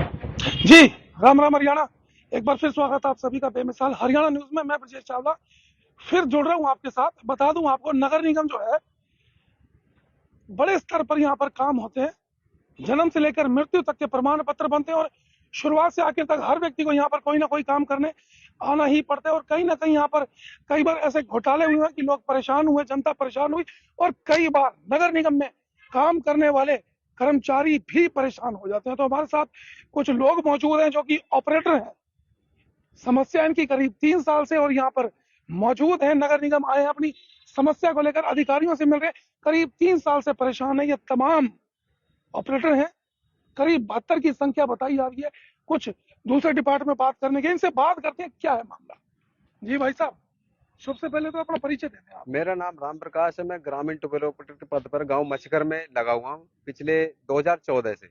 जी, राम राम हरियाणा। एक बार फिर स्वागत है आप सभी का बेमिसाल हरियाणा न्यूज में। मैं ब्रजेश चावला फिर जुड़ रहा हूं आपके साथ। बता दूं आपको, नगर निगम जो है बड़े स्तर पर यहाँ पर काम होते हैं। जन्म से लेकर मृत्यु तक के प्रमाण पत्र बनते हैं और शुरुआत से आखिर तक हर व्यक्ति को यहाँ पर कोई ना कोई काम करने आना ही पड़ता है। और कहीं ना कहीं यहाँ पर कई बार ऐसे घोटाले हुए हैं कि लोग परेशान हुए, जनता परेशान हुई, और कई बार नगर निगम में काम करने वाले कर्मचारी भी परेशान हो जाते हैं। तो हमारे साथ कुछ लोग मौजूद हैं जो कि ऑपरेटर हैं। समस्या इनकी करीब 3 साल से और यहाँ पर मौजूद है। नगर निगम आए हैं, अपनी समस्या को लेकर अधिकारियों से मिल रहे। करीब 3 साल से परेशान है ये तमाम ऑपरेटर हैं। करीब 72 की संख्या बताई जा रही है। कुछ दूसरे डिपार्टमेंट में बात करने के, इनसे बात करते हैं क्या है मामला। जी भाई साहब, सबसे पहले तो अपना परिचय देते हैं आप। मेरा नाम राम प्रकाश है। मैं ग्रामीण ट्यूबवेल ऑपरेटर के पद पर गांव मचकर में लगा हुआ हूँ पिछले 2014 से।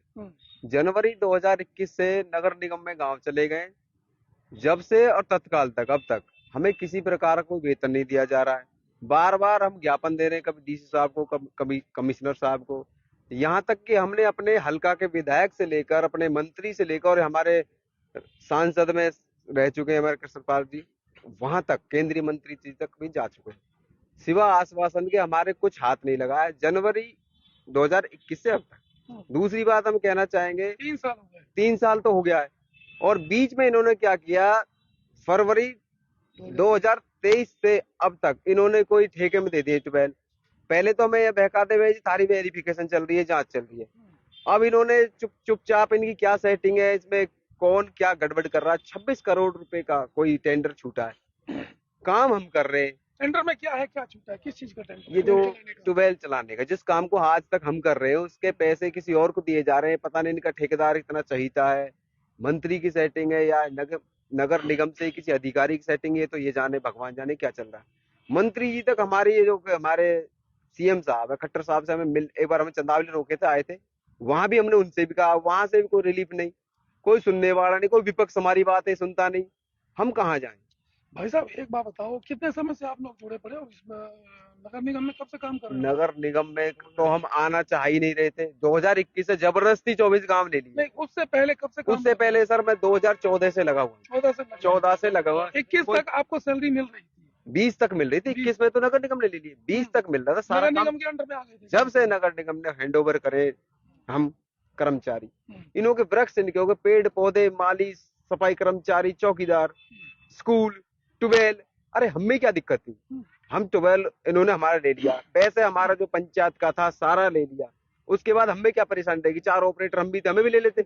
जनवरी 2021 से नगर निगम में गांव चले गए। जब से और तत्काल तक अब तक हमें किसी प्रकार को वेतन नहीं दिया जा रहा है। बार बार हम ज्ञापन दे रहे हैं, कभी डीसी साहब को, कभी कमिश्नर साहब को। यहाँ तक कि हमने अपने हलका के विधायक से लेकर अपने मंत्री से लेकर और हमारे सांसद में रह चुके हैं हमारे कृष्णपाल जी, वहां तक केंद्रीय मंत्री जी तक भी जा चुके हैं। सिवा आश्वासन के हमारे कुछ हाथ नहीं लगा है जनवरी 2021 से अब तक। दूसरी बात हम कहना चाहेंगे, 3 साल हो गए। 3 साल तो हो गया है और बीच में इन्होंने क्या किया, फरवरी 2023 से अब तक इन्होंने कोई ठेके में दे दिए ट्यूबवेल। पहले तो हमें यह बहकाते हुए सारी वेरिफिकेशन चल रही है, जांच चल रही है। अब इन्होंने चुपचाप इनकी क्या सेटिंग है, इसमें कौन क्या गड़बड़ कर रहा है। 26 करोड़ रुपए का कोई टेंडर छूटा है। काम हम कर रहे हैं। टेंडर में क्या है, क्या छूटा है, किस चीज का टेंडर? ये जो ट्यूबवेल चलाने का, जिस काम को आज तक हम कर रहे हैं, उसके पैसे किसी और को दिए जा रहे हैं। पता नहीं इनका ठेकेदार इतना चहीता है, मंत्री की सेटिंग है या नगर निगम से किसी अधिकारी की सेटिंग है, तो ये जाने भगवान जाने क्या चल रहा है। मंत्री जी तक हमारी, ये जो हमारे सीएम साहब है खट्टर साहब से हमें मिल, एक बार हमें चंदावली रोके थे, आए थे, वहां भी हमने उनसे भी कहा, वहां से भी कोई रिलीफ नहीं, कोई सुनने वाला नहीं, कोई विपक्ष हमारी बातें सुनता नहीं। हम कहाँ जाएं। भाई साहब एक बात बताओ, कितने समय से आप लोग जुड़े पड़े हो इसमें? नगर निगम में कब से काम कर रहे हो? नगर निगम में तो हम आना चाह ही नहीं रहे थे। 2021 से जबरदस्ती 24 काम ले लिए। नहीं, उससे पहले कब से काम उससे पहले सर मैं 2014 से लगा हुआ। 14 से लगा हुआ। 21 तक आपको सैलरी मिल रही थी? 20 तक मिल रही थी, 21 में तो नगर निगम ने ले ली। 20 तक मिल रहा था सारा नगर काम। निगम के अंडर में आ गए थे जब से नगर निगम ने हैंड ओवर करे हम कर्मचारी, इन्हों के वृक्ष इनके हो गए, पेड़ पौधे, माली, सफाई कर्मचारी, चौकीदार, स्कूल, ट्यूबवेल। अरे हमें क्या दिक्कत थी, हम ट्यूबवेल इन्होंने हमारा ले लिया, पैसे हमारा जो पंचायत का था सारा ले लिया। उसके बाद हमें क्या परेशानी रहेगी, 4 ऑपरेटर हम भी थे, हमें भी ले लेते।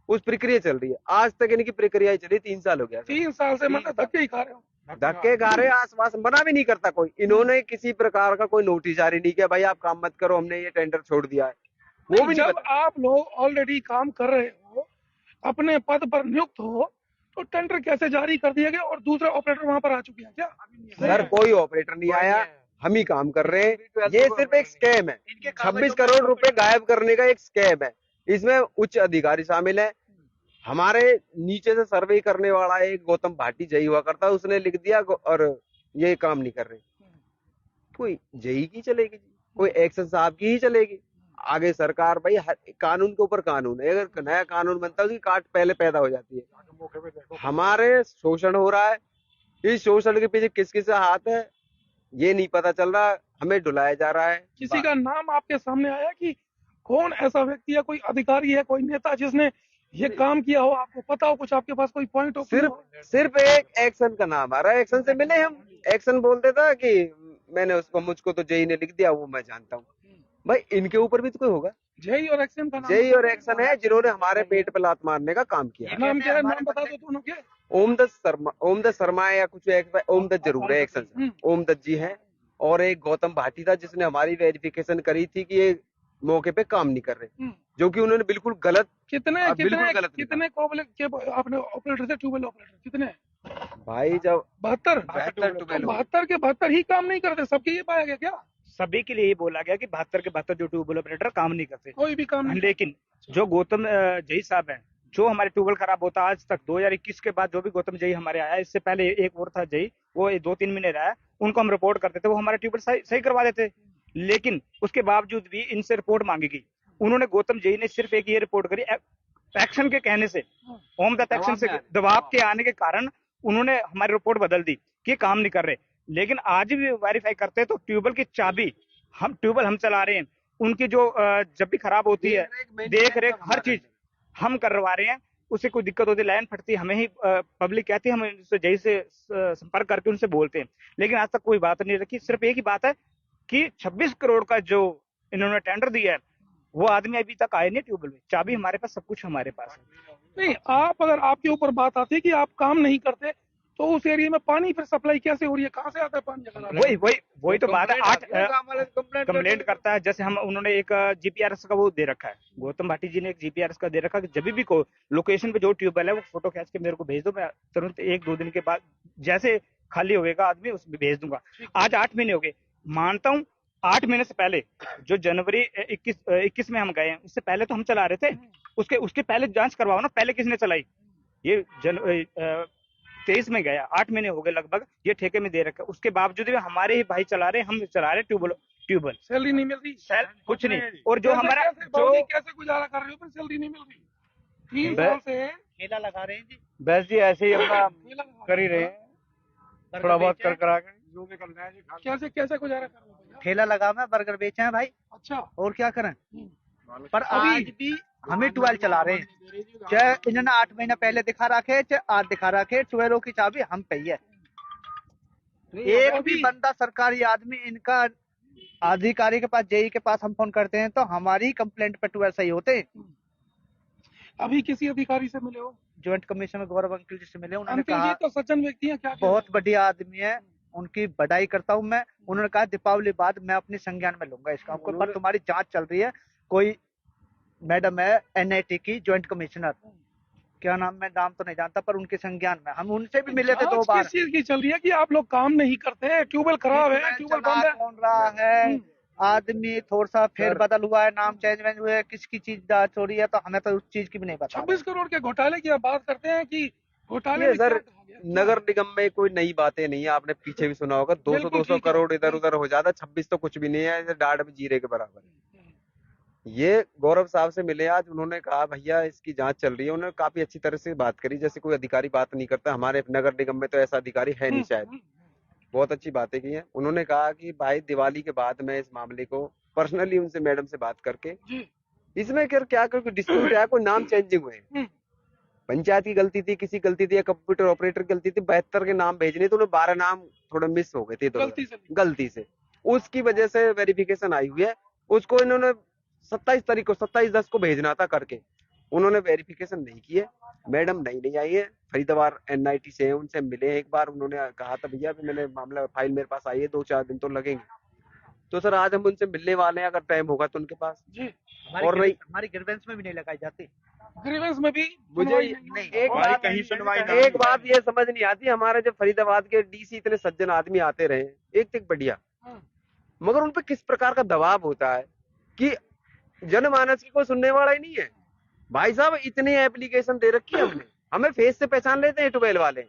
उस प्रक्रिया चल रही है, आज तक इनकी प्रक्रिया चली, 3 साल हो गया। 3 साल से मतलब धक्के ही खा रहे हो? धक्के खा रहे, आश्वासन मना भी नहीं करता कोई। इन्होंने किसी प्रकार का कोई नोटिस जारी नहीं किया, भाई आप काम मत करो, हमने ये टेंडर छोड़ दिया है, वो भी नहीं जब पता। आप लोग ऑलरेडी काम कर रहे हो, अपने पद पर नियुक्त हो, तो टेंडर कैसे जारी कर दिया गया और दूसरे ऑपरेटर वहां पर आ चुके हैं क्या? सर कोई ऑपरेटर नहीं आया, हम ही काम कर रहे हैं। ये सिर्फ एक स्कैम है, 26 करोड़ रुपए गायब करने का एक स्कैम है। इसमें उच्च अधिकारी शामिल है। हमारे नीचे से सर्वे करने वाला एक गौतम भाटी जई हुआ करता है, उसने लिख दिया और ये काम नहीं कर रहे। कोई जई की चलेगी, कोई एक्शन साहब की ही चलेगी। आगे सरकार, भाई कानून के ऊपर कानून है, अगर नया कानून बनता है उसकी काट पहले पैदा हो जाती है। हमारे शोषण हो रहा है, इस शोषण के पीछे किस किस हाथ है ये नहीं पता चल रहा, हमें डुलाया जा रहा है। किसी का नाम आपके सामने आया कि कौन ऐसा व्यक्ति है, कोई अधिकारी है, कोई नेता जिसने ये काम किया हो, आपको पता हो, कुछ आपके पास कोई पॉइंट हो? सिर्फ एक एक्शन का नाम आ रहा है। एक्शन से मिले हम, एक्शन बोलते था कि मैंने उसको, मुझको तो जेई ने लिख दिया, वो मैं जानता हूँ। भाई इनके ऊपर भी तो कोई होगा। जेई और एक्शन का नाम? जेई और एक्शन है जिन्होंने हमारे पेट पे लात मारने का काम किया। नाम क्या है, नाम बता दो दोनों के। ओमदत्त शर्मा है या कुछ, ओमदत्त जरूर है एक्शन से, ओमदत्त जी है। और एक गौतम भाटी था जिसने हमारी वेरिफिकेशन करी थी कि ये मौके पे काम नहीं कर रहे, जो कि उन्होंने बिल्कुल गलत। कितने आपने ऑपरेटर थे, ट्यूबवेल ऑपरेटर कितने? भाई जब 72 के 72 ही काम नहीं करते, सबके ये पाया गया क्या? सभी के लिए ये बोला गया कि 72 के 72 जो ट्यूबवेल ऑपरेटर काम नहीं करते, कोई भी काम नहीं। लेकिन जो गौतम जई साहब हैं, जो हमारे ट्यूबवेल खराब होता आज तक 2021 के बाद जो भी गौतम जई हमारे आया, इससे पहले एक और था जई, वो 2-3 महीने रहा, उनको हम रिपोर्ट करते थे, वो हमारे ट्यूबवेल सही करवा देते। लेकिन उसके बावजूद भी इनसे रिपोर्ट मांगी गई। उन्होंने, गौतम जई ने सिर्फ एक ये रिपोर्ट करी, एक्शन के कहने से, होम दैट एक्शन से, दबाव के आने के कारण उन्होंने हमारी रिपोर्ट बदल दी कि काम नहीं कर रहे। लेकिन आज भी वेरीफाई करते हैं तो ट्यूबवेल की चाबी, हम ट्यूबवेल हम चला रहे हैं, उनकी जो जब भी खराब होती है देख रेख हर चीज हम करवा रहे हैं। उसे कोई दिक्कत होती है, लाइन फटती है, हमें ही पब्लिक कहती है, हम इनसे जैसे से संपर्क करके उनसे बोलते हैं, लेकिन आज तक कोई बात नहीं रखी। सिर्फ एक ही बात है कि 26 करोड़ का जो इन्होंने टेंडर दिया है वो आदमी अभी तक आए नहीं ट्यूबवेल में। चाबी हमारे पास, सब कुछ हमारे पास है। नहीं, आप अगर आपके ऊपर बात आती है कि आप काम नहीं करते तो उस एरिया में पानी फिर सप्लाई कैसे हो रही है, कहाँ से आता है पानी? वही तो बात है। 8 कंप्लेंट करता है। जैसे हम उन्होंने एक जीपीआरएस का वो दे रखा है, गौतम भाटी जी ने एक जीपीआरएस का दे रखा है कि जब भी को लोकेशन पे जो ट्यूबवेल है वो फोटो खींच के मेरे को भेज दो, मैं तुरंत 1-2 दिन के बाद जैसे खाली होगा आदमी उसमें भेज दूंगा। आज 8 महीने हो गए, मानता हूँ 8 महीने से पहले जो जनवरी 21 में हम गए हैं, उससे पहले तो हम चला रहे थे। उसके पहले जांच करवाओ ना, पहले किसने चलाई? ये 23 में गया, 8 महीने हो गए लगभग, ये ठेके में दे रखा है। उसके बावजूद भी हमारे ही भाई चला रहे, हम चला रहे ट्यूबवेल। सैलरी नहीं मिल रही, कुछ नहीं। और जो हमारा कैसे गुजारा कर रहे हो, फिर सैलरी नहीं मिल रही? 3 साल से ठेला लगा रहे हैं जी, बस जी ऐसे ही अपना कर ही रहे हैं, थोड़ा बहुत कर करा के जो भी करना है जी। कैसे गुजारा कर रहे हो भैया? ठेला लगा मैं बर्गर बेचे हैं भाई, अच्छा, और क्या करें। पर आज भी हमें 12 चला रहे हैं, चाहे इन्होंने 8 महीना पहले दिखा रखे, चाहे आज दिखा रखे, 12 की चाबी हम पे ही है। एक भी बंदा सरकारी आदमी इनका अधिकारी के पास, जेई के पास हम फोन करते हैं तो हमारी कंप्लेंट पे 12 सही होते हैं। अभी किसी अधिकारी से मिले हो? ज्वाइंट कमिश्नर गौरव अंकिल जी से मिले, उन्होंने अंकिल कहा जी तो सज्जन व्यक्ति हैं, क्या बहुत बढ़िया आदमी है, उनकी बधाई करता हूँ मैं। उन्होंने कहा दीपावली बाद मैं अपने संज्ञान में लूंगा इस काम को, पर तुम्हारी जांच चल रही है। कोई मैडम है एनआईटी की ज्वाइंट कमिश्नर, क्या नाम, मैं नाम तो नहीं जानता, पर उनके संज्ञान में हम उनसे भी मिले थे 2 बार। किस चीज की चल रही है कि आप लोग काम नहीं करते, ट्यूबवेल खराब है, ट्यूबवेल बंद है, कौन रहा है, आदमी थोड़ा सा फेर बदल हुआ है, नाम चेंज हुआ है, किसकी चीज जांच हो रही है, तो हमें तो उस चीज की भी नहीं पता। 26 करोड़ के घोटाले की आप बात करते हैं कि घोटाले ये सर नगर निगम में कोई नई बातें नहीं है, आपने पीछे भी सुना होगा, 200 करोड़ इधर उधर हो जाता, 26 तो कुछ भी नहीं है, डाट में जीरे के बराबर है। ये गौरव साहब से मिले आज, उन्होंने कहा भैया इसकी जांच चल रही है, उन्होंने काफी अच्छी तरह से बात करी, जैसे कोई अधिकारी बात नहीं करता। हमारे नगर निगम में तो ऐसा अधिकारी है नहीं शायद, बहुत अच्छी बातें की हैं। उन्होंने कहा कि भाई दिवाली के बाद मैं इस मामले को पर्सनली उनसे मैडम से बात करके, इसमें क्या कोई डिस्प्यूट है, कोई नाम चेंजिंग हुए, पंचायत की गलती थी, किसी गलती थी, या कंप्यूटर ऑपरेटर की गलती थी, 72 के नाम भेजने तो उन्हें 12 नाम थोड़े मिस हो गए थे गलती से, उसकी वजह से वेरिफिकेशन आई हुई है। उसको इन्होंने 27/10 को भेजना था करके, उन्होंने वेरिफिकेशन नहीं की है। मैडम नहीं आई है, फरीदाबाद एनआईटी से है, उनसे मिले एक बार, उन्होंने कहा था भैया मैंने मामला फाइल मेरे पास आई है, 2-4 दिन तो लगेंगे। तो सर आज हम उनसे मिलने वाले हैं, अगर टाइम होगा तो उनके पास जी। और नहीं, हमारी ग्रीवेंस में भी नहीं लगाई जाती, ग्रीवेंस में भी मुझे एक बात ये समझ नहीं आती, हमारे जब फरीदाबाद के डीसी इतने सज्जन आदमी आते रहे, एक बढ़िया, मगर उन पे किस प्रकार का दबाव होता है कि जनमानस की कोई सुनने वाला ही नहीं है। भाई साहब इतनी एप्लीकेशन दे रखी है हमने, हमें फेस से पहचान लेते हैं ट्यूबवेल वाले,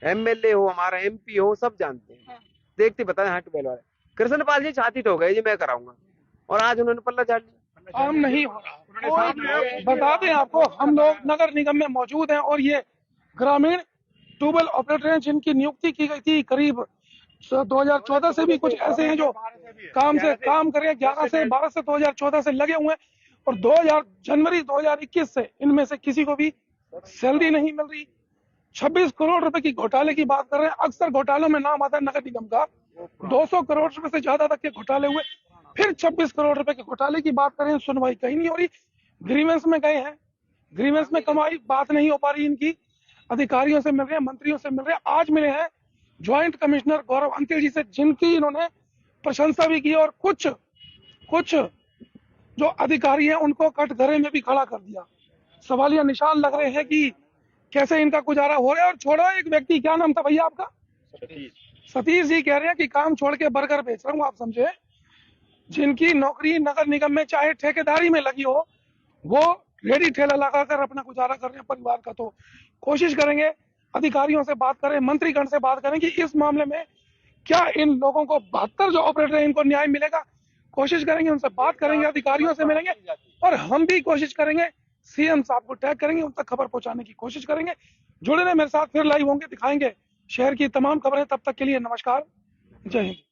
एमएलए हो, हमारा एमपी हो, सब जानते हैं, देखते बताए हाँ ट्यूबवेल वाले। कृष्णपाल जी छाती ठोक गए जी मैं कराऊंगा, और आज उन्होंने पल्ला झाड़ लिया, काम नहीं हो रहा। बता दें आपको, हम लोग नगर निगम में मौजूद हैं और ये ग्रामीण ट्यूबवेल ऑपरेटर हैं जिनकी नियुक्ति की गई थी करीब 2014 से भी कुछ ऐसे हैं जो काम करें, 11 से 12 से 2014 से लगे हुए हैं, और जनवरी 2021 से इनमें से किसी को भी सैलरी नहीं मिल रही। 26 करोड़ रुपए की घोटाले की बात कर रहे हैं। अक्सर घोटालों में नाम आता है नगर निगम का, 200 करोड़ रुपए से ज्यादा तक के घोटाले हुए, फिर 26 करोड़ रुपए के घोटाले की बात करें, सुनवाई कहीं नहीं हो रही। ग्रीवेंस में गए हैं, ग्रीवेंस में कमाई बात नहीं हो पा रही इनकी, अधिकारियों से मिल रहे हैं, मंत्रियों से मिल रहे हैं। आज मिले हैं ज्वाइंट कमिश्नर गौरव अंकिल जी से, जिनकी इन्होंने प्रशंसा भी की, और कुछ जो अधिकारी हैं उनको कटघरे में भी खड़ा कर दिया। सवालिया निशान लग रहे हैं कि कैसे इनका गुजारा हो रहा है। और छोड़ो, एक व्यक्ति, क्या नाम था भैया आपका? सतीश जी कह रहे हैं कि काम छोड़ के बर्गर बेच रहा हूँ, आप समझे, जिनकी नौकरी नगर निगम में चाहे ठेकेदारी में लगी हो, वो रेडी ठेला लगाकर अपना गुजारा कर रहे हैं परिवार का। तो कोशिश करेंगे अधिकारियों से बात करें, मंत्रीगण से बात करें कि इस मामले में क्या इन लोगों को 72 जो ऑपरेटर हैं इनको न्याय मिलेगा। कोशिश करेंगे, उनसे बात करेंगे, अधिकारियों से मिलेंगे, और हम भी कोशिश करेंगे सीएम साहब को टैग करेंगे, उन तक खबर पहुंचाने की कोशिश करेंगे। जुड़े रहे मेरे साथ, फिर लाइव होंगे, दिखाएंगे शहर की तमाम खबरें। तब तक के लिए नमस्कार, जय हिंद।